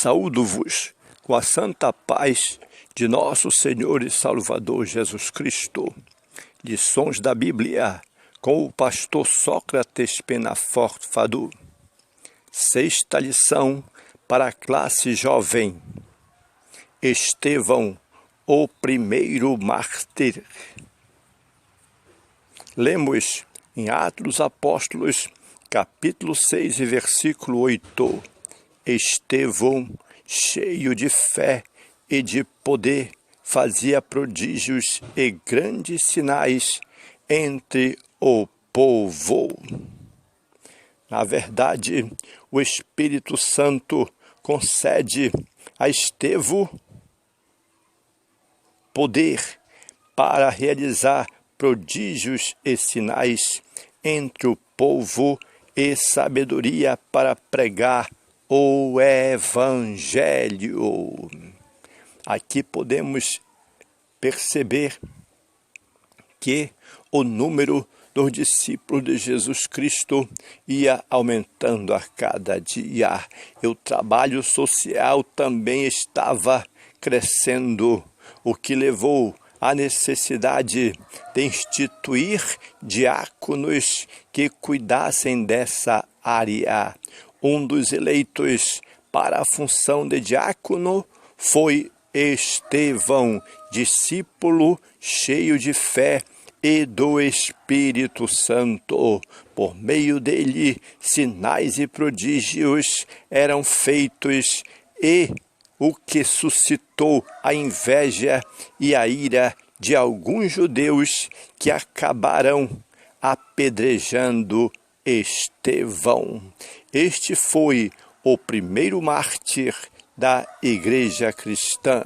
Saúdo-vos com a santa paz de nosso Senhor e Salvador Jesus Cristo. Lições da Bíblia com o pastor Sócrates Penafort Fadu. Sexta lição para a classe jovem. Estevão, o primeiro mártir. Lemos em Atos dos Apóstolos, capítulo 6 e versículo 8. Estevão, cheio de fé e de poder, fazia prodígios e grandes sinais entre o povo. Na verdade, o Espírito Santo concede a Estevão poder para realizar prodígios e sinais entre o povo e sabedoria para pregar o Evangelho. Aqui podemos perceber que o número dos discípulos de Jesus Cristo ia aumentando a cada dia. E o trabalho social também estava crescendo, o que levou à necessidade de instituir diáconos que cuidassem dessa área. Um dos eleitos para a função de diácono foi Estevão, discípulo cheio de fé e do Espírito Santo. Por meio dele, sinais e prodígios eram feitos e o que suscitou a inveja e a ira de alguns judeus que acabaram apedrejando Estevão. Este foi o primeiro mártir da igreja cristã.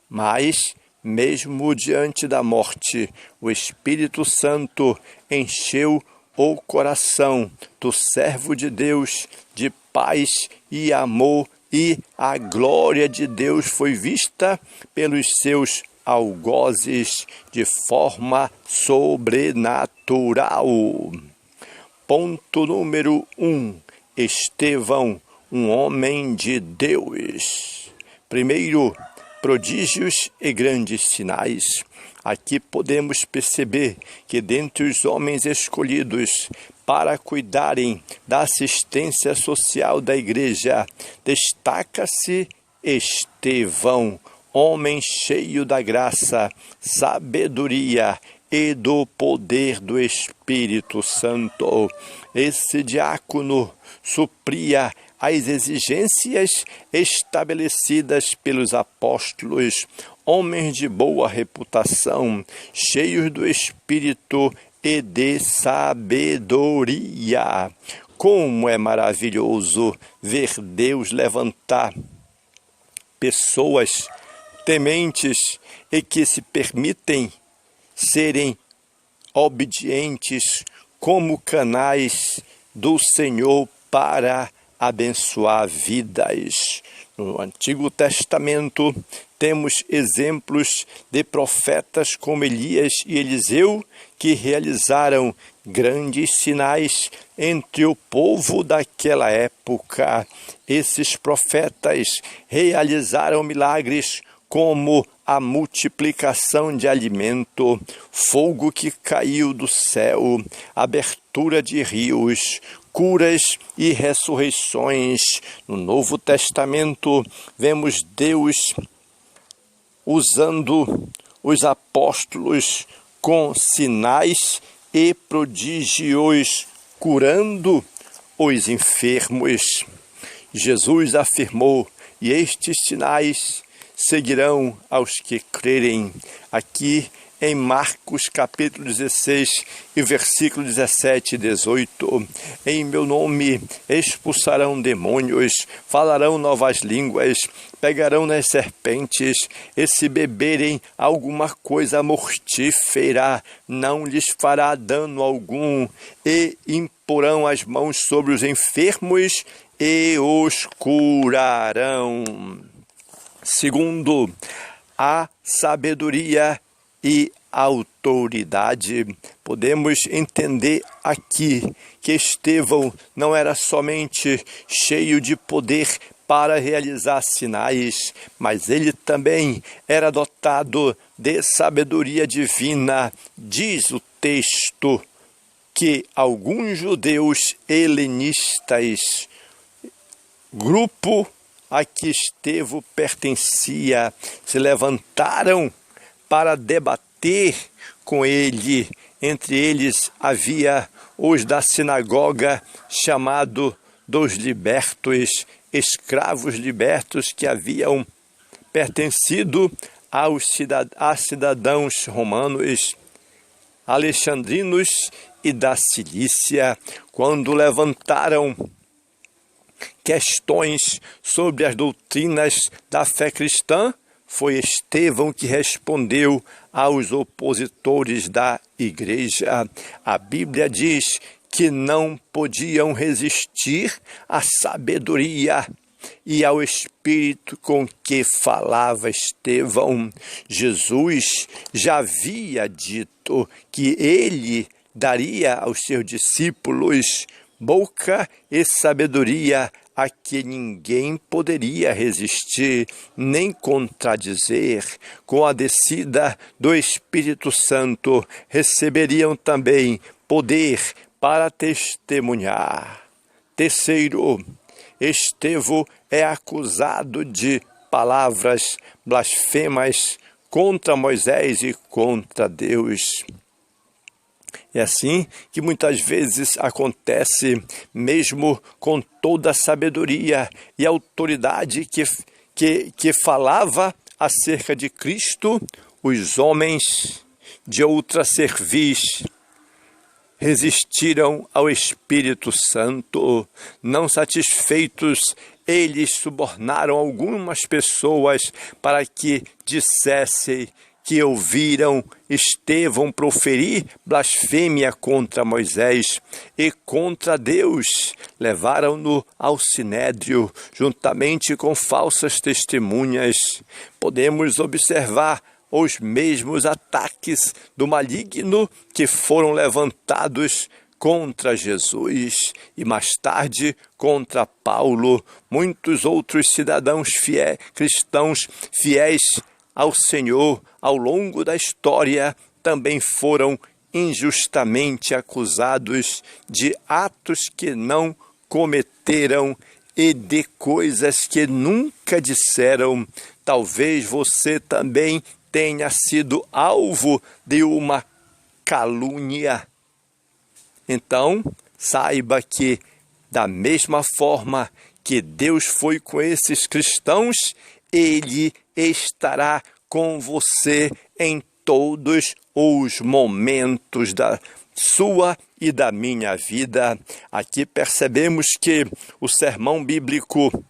Mas, mesmo diante da morte, o Espírito Santo encheu o coração do servo de Deus de paz e amor, e a glória de Deus foi vista pelos seus algozes de forma sobrenatural. Ponto número 1. Estevão, um homem de Deus. Primeiro, prodígios e grandes sinais. Aqui podemos perceber que dentre os homens escolhidos para cuidarem da assistência social da igreja, destaca-se Estevão, homem cheio da graça, sabedoria e do poder do Espírito Santo. Esse diácono supria as exigências estabelecidas pelos apóstolos, homens de boa reputação, cheios do Espírito e de sabedoria. Como é maravilhoso ver Deus levantar pessoas tementes e que se permitem serem obedientes como canais do Senhor para abençoar vidas. No Antigo Testamento temos exemplos de profetas como Elias e Eliseu que realizaram grandes sinais entre o povo daquela época. Esses profetas realizaram milagres como a multiplicação de alimento, fogo que caiu do céu, abertura de rios, curas e ressurreições. No Novo Testamento, vemos Deus usando os apóstolos com sinais e prodígios, curando os enfermos. Jesus afirmou: "E estes sinais seguirão aos que crerem." Aqui em Marcos capítulo 16 e versículo 17 e 18. "Em meu nome expulsarão demônios, falarão novas línguas, pegarão nas serpentes, e se beberem alguma coisa mortífera, não lhes fará dano algum, e imporão as mãos sobre os enfermos e os curarão." Segundo, a sabedoria e autoridade. Podemos entender aqui que Estevão não era somente cheio de poder para realizar sinais, mas ele também era dotado de sabedoria divina. Diz o texto que alguns judeus helenistas, grupo a que Estevão pertencia, se levantaram para debater com ele. Entre eles havia os da sinagoga, chamado dos libertos, escravos libertos que haviam pertencido a cidadãos romanos, alexandrinos e da Cilícia. Quando levantaram questões sobre as doutrinas da fé cristã, foi Estevão que respondeu aos opositores da igreja. A Bíblia diz que não podiam resistir à sabedoria e ao espírito com que falava Estevão. Jesus já havia dito que ele daria aos seus discípulos boca e sabedoria a que ninguém poderia resistir nem contradizer. Com a descida do Espírito Santo, receberiam também poder para testemunhar. Terceiro, Estevão é acusado de palavras blasfemas contra Moisés e contra Deus. É assim que muitas vezes acontece, mesmo com toda a sabedoria e autoridade que falava acerca de Cristo, os homens de outra cerviz resistiram ao Espírito Santo. Não satisfeitos, eles subornaram algumas pessoas para que dissessem que ouviram Estevão proferir blasfêmia contra Moisés e contra Deus. Levaram-no ao sinédrio, juntamente com falsas testemunhas. Podemos observar os mesmos ataques do maligno que foram levantados contra Jesus e mais tarde contra Paulo. Muitos outros cidadãos cristãos fiéis ao Senhor ao longo da história também foram injustamente acusados de atos que não cometeram e de coisas que nunca disseram. Talvez você também tenha sido alvo de uma calúnia. Então, saiba que, da mesma forma que Deus foi com esses cristãos, Ele estará com você em todos os momentos da sua e da minha vida. Aqui percebemos que o sermão bíblico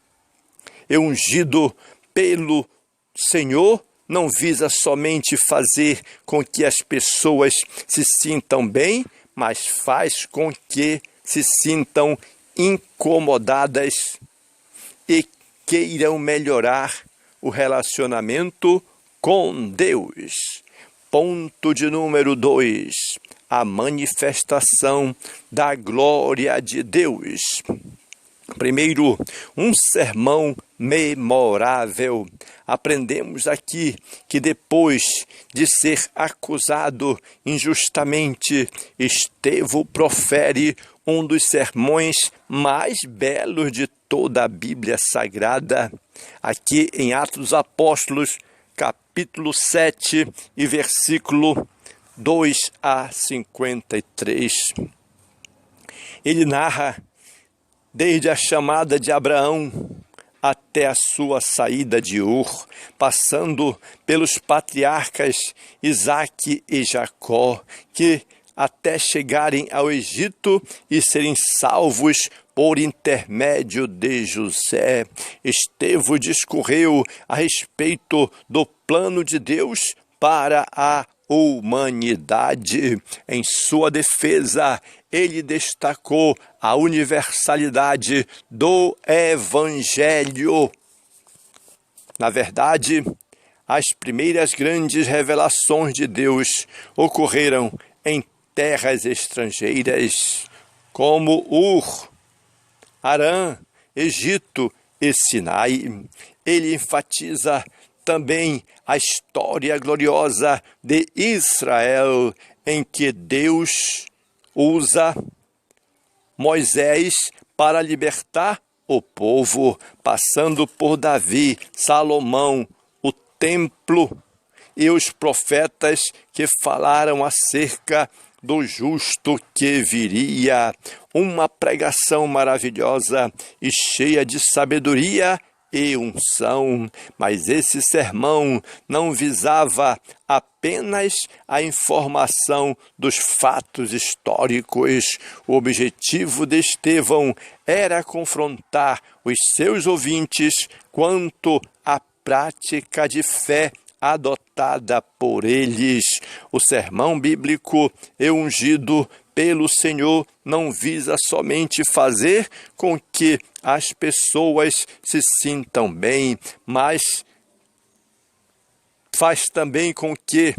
ungido pelo Senhor não visa somente fazer com que as pessoas se sintam bem, mas faz com que se sintam incomodadas e queiram melhorar o relacionamento com Deus. Ponto de número 2. A manifestação da glória de Deus. Primeiro, um sermão memorável. Aprendemos aqui que depois de ser acusado injustamente, Estevão profere um dos sermões mais belos de toda a Bíblia Sagrada. Aqui em Atos dos Apóstolos, capítulo 7 e versículo 2 a 53. Ele narra desde a chamada de Abraão até a sua saída de Ur, passando pelos patriarcas Isaque e Jacó, que até chegarem ao Egito e serem salvos por intermédio de José. Estevão discorreu a respeito do plano de Deus para a humanidade. Em sua defesa, ele destacou a universalidade do Evangelho. Na verdade, as primeiras grandes revelações de Deus ocorreram em terras estrangeiras, como Ur, Harã, Egito e Sinai. Ele enfatiza também a história gloriosa de Israel, em que Deus usa Moisés para libertar o povo, passando por Davi, Salomão, o templo e os profetas que falaram acerca do justo que viria. Uma pregação maravilhosa e cheia de sabedoria e unção. Mas esse sermão não visava apenas a informação dos fatos históricos. O objetivo de Estevão era confrontar os seus ouvintes quanto à prática de fé adotada por eles. O sermão bíblico e ungido pelo Senhor não visa somente fazer com que as pessoas se sintam bem, mas faz também com que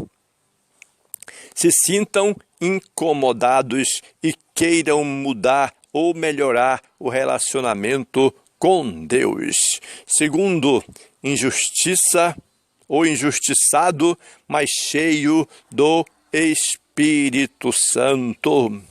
se sintam incomodados e queiram mudar ou melhorar o relacionamento com Deus. Segundo, injustiça ou injustiçado, mas cheio do Espírito Santo.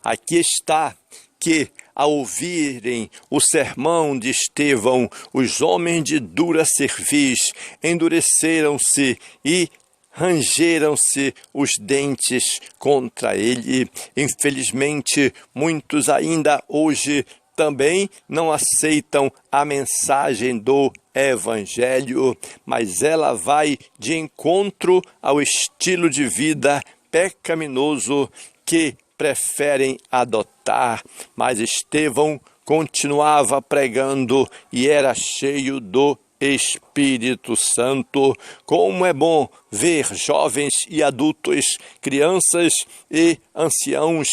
Aqui está que, ao ouvirem o sermão de Estevão, os homens de dura cerviz endureceram-se e rangeram-se os dentes contra ele. Infelizmente, muitos ainda hoje também não aceitam a mensagem do Evangelho, mas ela vai de encontro ao estilo de vida pecaminoso que preferem adotar. Mas Estevão continuava pregando e era cheio do Espírito Santo. Como é bom ver jovens e adultos, crianças e anciãos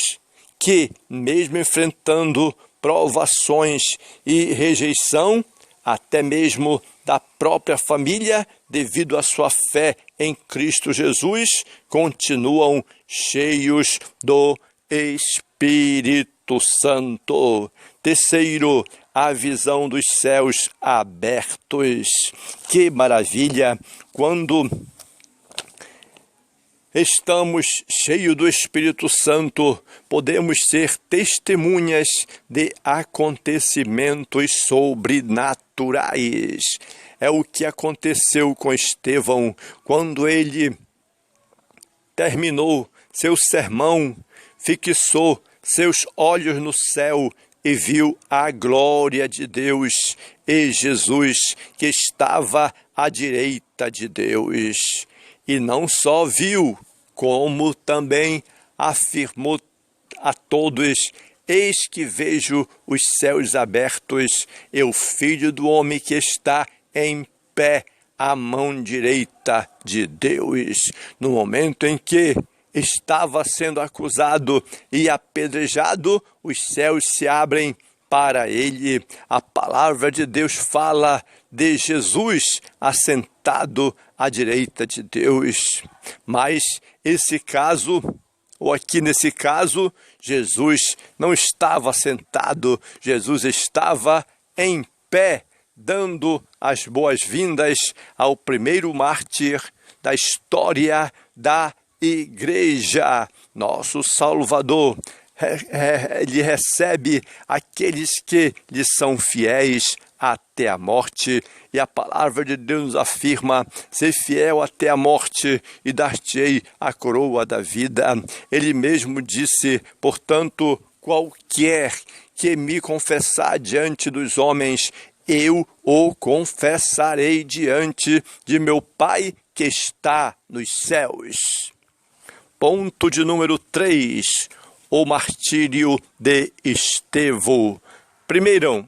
que, mesmo enfrentando provações e rejeição, até mesmo da própria família, devido à sua fé em Cristo Jesus, continuam cheios do Espírito Santo. Terceiro, a visão dos céus abertos. Que maravilha quando estamos cheios do Espírito Santo, podemos ser testemunhas de acontecimentos sobrenaturais. É o que aconteceu com Estevão quando ele terminou seu sermão, fixou seus olhos no céu e viu a glória de Deus e Jesus que estava à direita de Deus. E não só viu, como também afirmou a todos: eis que vejo os céus abertos e o Filho do Homem que está em pé à mão direita de Deus. No momento em que estava sendo acusado e apedrejado, os céus se abrem para ele. A palavra de Deus fala de Jesus assentado à direita de Deus. Mas esse caso, ou aqui nesse caso, Jesus não estava sentado, Jesus estava em pé, dando as boas-vindas ao primeiro mártir da história da Igreja. Nosso Salvador, ele recebe aqueles que lhe são fiéis até a morte, e a palavra de Deus nos afirma: ser fiel até a morte e dar-te-ei a coroa da vida. Ele mesmo disse: portanto, qualquer que me confessar diante dos homens, eu o confessarei diante de meu Pai que está nos céus. Ponto de número 3, o martírio de Estevão. Primeiro,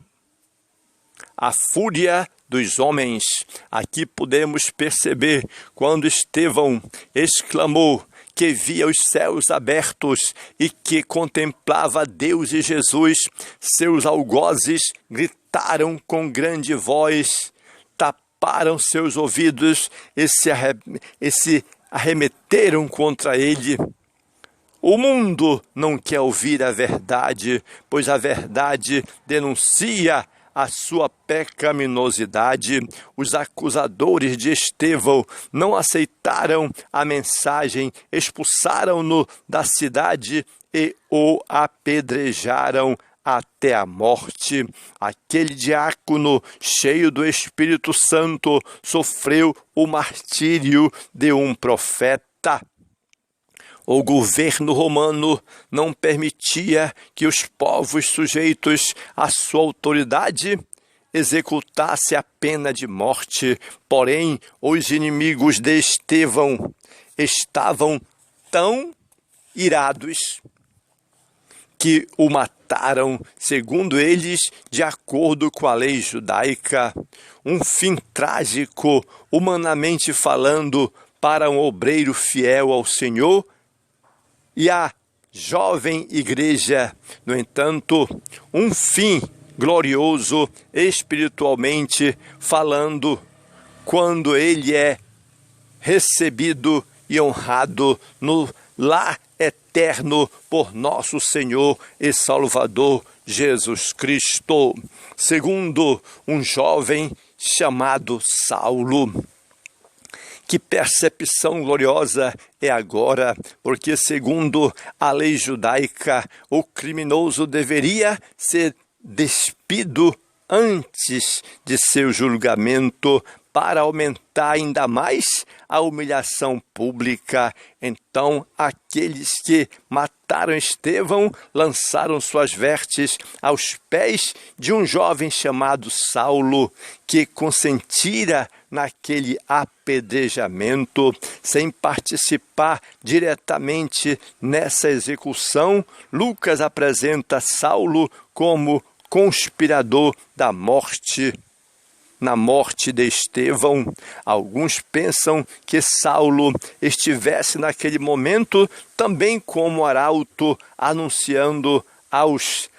a fúria dos homens. Aqui podemos perceber quando Estevão exclamou que via os céus abertos e que contemplava Deus e Jesus, seus algozes gritaram com grande voz, taparam seus ouvidos e se arremeteram contra ele. O mundo não quer ouvir a verdade, pois a verdade denuncia a sua pecaminosidade. Os acusadores de Estevão não aceitaram a mensagem, expulsaram-no da cidade e o apedrejaram até a morte. Aquele diácono, cheio do Espírito Santo, sofreu o martírio de um profeta. O governo romano não permitia que os povos sujeitos à sua autoridade executassem a pena de morte. Porém, os inimigos de Estevão estavam tão irados que o mataram, segundo eles, de acordo com a lei judaica. Um fim trágico, humanamente falando, para um obreiro fiel ao Senhor e à jovem igreja. No entanto, um fim glorioso, espiritualmente falando, quando ele é recebido e honrado no lar eterno por nosso Senhor e Salvador Jesus Cristo. Segundo, um jovem chamado Saulo. Que percepção gloriosa é agora, porque segundo a lei judaica, o criminoso deveria ser despido antes de seu julgamento, para aumentar ainda mais a humilhação pública. Então, aqueles que mataram Estevão lançaram suas vestes aos pés de um jovem chamado Saulo, que consentira naquele apedrejamento, sem participar diretamente nessa execução. Lucas apresenta Saulo como conspirador da morte. Na morte de Estevão, alguns pensam que Saulo estivesse naquele momento também como arauto, anunciando aos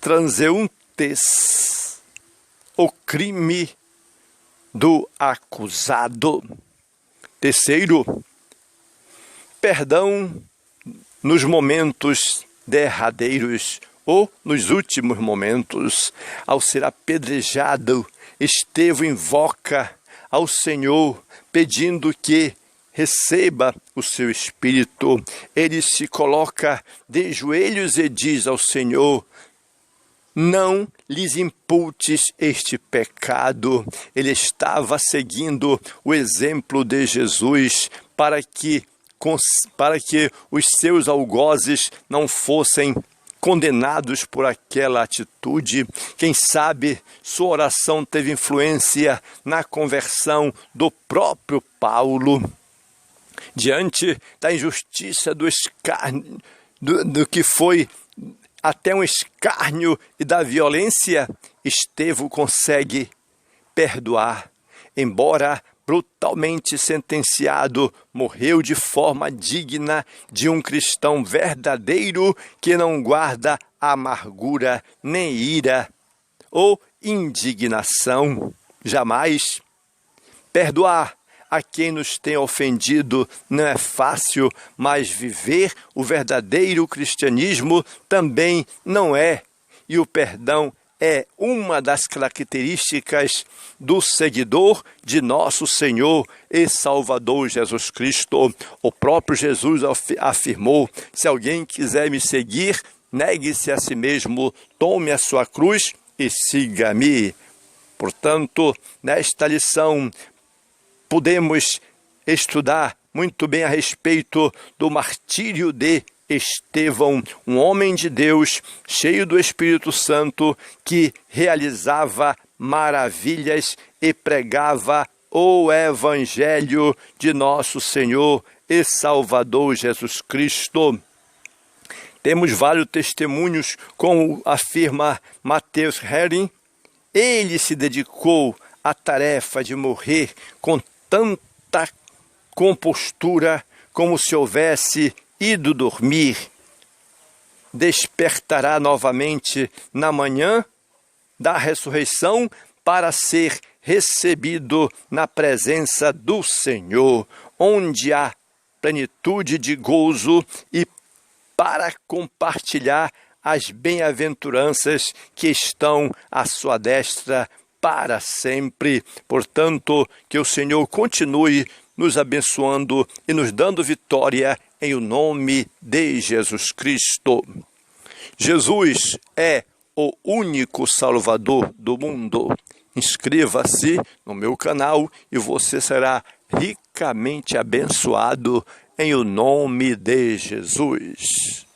transeuntes o crime do acusado. Terceiro, perdão nos momentos derradeiros ou nos últimos momentos. Ao ser apedrejado, Estevão invoca ao Senhor, pedindo que receba o seu espírito. Ele se coloca de joelhos e diz ao Senhor: não lhes imputes este pecado. Ele estava seguindo o exemplo de Jesus para que os seus algozes não fossem condenados por aquela atitude. Quem sabe sua oração teve influência na conversão do próprio Paulo. Diante da injustiça, do escárnio, do que foi até um escárnio e da violência, Estevão consegue perdoar. Embora brutalmente sentenciado, morreu de forma digna de um cristão verdadeiro que não guarda amargura, nem ira ou indignação. Jamais. Perdoar a quem nos tem ofendido não é fácil, mas viver o verdadeiro cristianismo também não é. E o perdão é uma das características do seguidor de nosso Senhor e Salvador Jesus Cristo. O próprio Jesus afirmou: se alguém quiser me seguir, negue-se a si mesmo, tome a sua cruz e siga-me. Portanto, nesta lição, podemos estudar muito bem a respeito do martírio de Estevão, um homem de Deus, cheio do Espírito Santo, que realizava maravilhas e pregava o Evangelho de nosso Senhor e Salvador Jesus Cristo. Temos vários testemunhos, como afirma Mateus Henry. Ele se dedicou à tarefa de morrer com tanta compostura, como se houvesse ido dormir. Despertará novamente na manhã da ressurreição para ser recebido na presença do Senhor, onde há plenitude de gozo, e para compartilhar as bem-aventuranças que estão à sua destra para sempre. Portanto, que o Senhor continue nos abençoando e nos dando vitória em o nome de Jesus Cristo. Jesus é o único Salvador do mundo. Inscreva-se no meu canal e você será ricamente abençoado em o nome de Jesus.